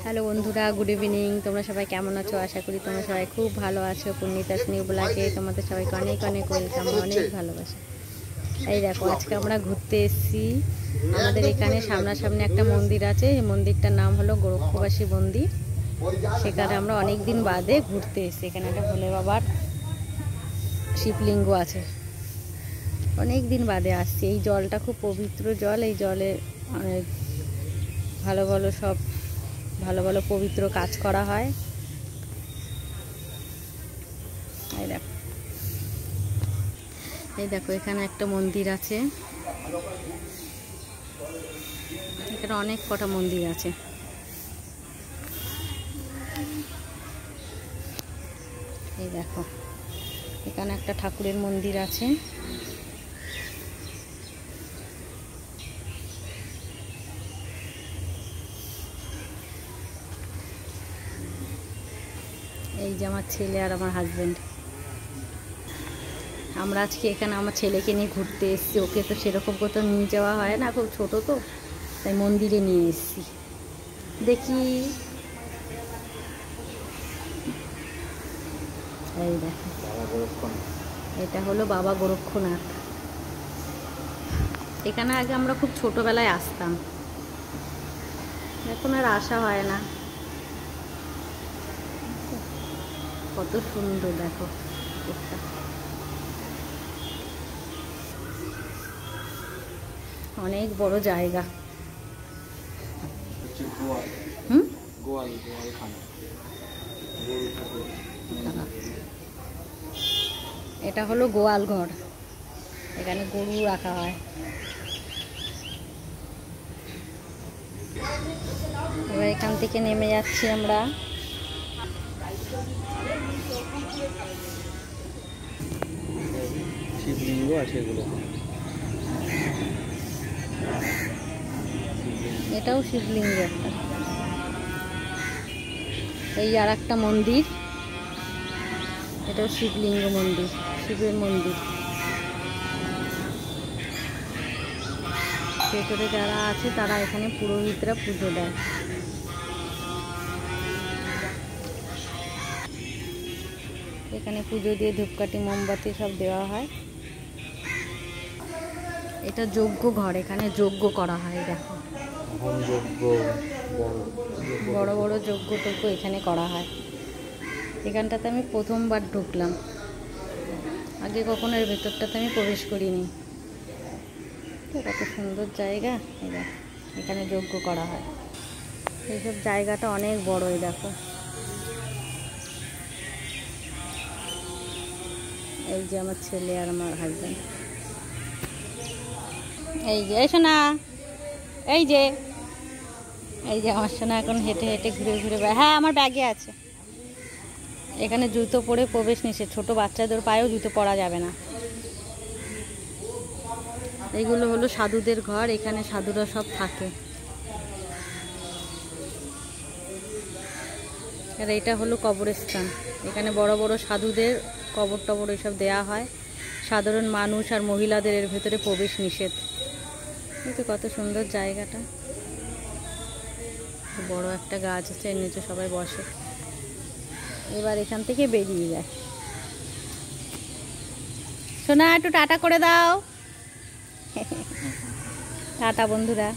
Hello বন্ধুরা, good evening. তোমরা সবাই কেমন আছো? আশা করি তোমরা সবাই খুব ভালো আছো। পূর্ণিতাস নিউ ব্লগে তোমাদের সবাইকে অনেক অনেক ওয়েলকাম, অনেক ভালোবাসা। এই দেখো, আজকে আমরা ঘুরতে এসেছি। আমাদের এখানে সামনাসামনি একটা মন্দির আছে। এই মন্দিরটার নাম হলো গোরক্ষবাসী মন্দির। সেখানে আমরা অনেক দিন বাদে ঘুরতে এসেছি। এখানে একটা ভোলে বাবার শিবলিঙ্গ আছে। অনেক দিন বাদে আসছি। এই জলটা খুব পবিত্র জল। এই জলে অনেক ভালো ভালো পবিত্র কাজ করা হয়। এই দেখো এখানে একটা মন্দির আছে। এখানে অনেক কটা মন্দির আছে। এই দেখো এখানে একটা ঠাকুরের মন্দির আছে। এই যে আমার ছেলে আর আমার হাজবেন্ড। আমরা আজকে এখানে আমার ছেলেকে নিয়ে ঘুরতে এসেছি। ওকে তো সেরকম কোথাও নিয়ে যাওয়া হয় না, খুব ছোটো তো, তাই মন্দিরে নিয়ে এসেছি। দেখি, এই দেখো এটা হলো বাবা গোরক্ষনাথ। এখানে আগে আমরা খুব ছোটোবেলায় আসতাম, এখন আর আসা হয় না। কত সুন্দর দেখো, অনেক বড় জায়গা। এটা হলো গোয়াল ঘর। এখানে গরু রাখা হয়। এবার এখান থেকে নেমে যাচ্ছি আমরা। শিবলিঙ্গ আছে এগুলো। এটাও শিবলিঙ্গ একটা। এই আর একটা মন্দির, এটাও শিবলিঙ্গ মন্দির, শিবের মন্দির। ভেতরে যারা আছে তারা এখানে পুরোহিতরা পুজো দেয়। এখানে পুজো দিয়ে ধূপকাঠি মোমবাতি সব দেওয়া হয়। এটা যজ্ঞ ঘর, এখানে যজ্ঞ করা হয়। দেখো বড় বড় যজ্ঞ এখানে করা হয়। এখানটাতে আমি প্রথমবার ঢুকলাম, আগে কখনো এর ভেতরটাতে আমি প্রবেশ করিনি। কত সুন্দর জায়গা। এই দেখো এখানে যজ্ঞ করা হয়। এইসব জায়গাটা অনেক বড়। এই দেখো, এই যে আমার ছেলে আর আমার হাজব্যান্ড। এই যে সোনা, এই যে আমার সোনা এখন হেঁটে হেঁটে ঘুরে ঘুরে। হ্যাঁ, আমার ব্যাগে আছে। এখানে জুতো পরে প্রবেশ নিষেধ। ছোট বাচ্চাদের পায়েও জুতো পরা যাবে না। এইগুলো হলো সাধুদের ঘর। এখানে সাধুরা সব থাকে। আর এটা হলো কবরস্থান। এখানে বড় বড় সাধুদের কবর টবর এসব দেওয়া হয়। সাধারণ মানুষ আর মহিলাদের এর ভেতরে প্রবেশ নিষেধ। কিন্তু কত সুন্দর জায়গাটা। বড় একটা গাছ আছে, এর নিচে সবাই বসে। এবার এখান থেকে বেরিয়ে যায়। সোনা, একটু টাটা করে দাও। টাটা বন্ধুরা।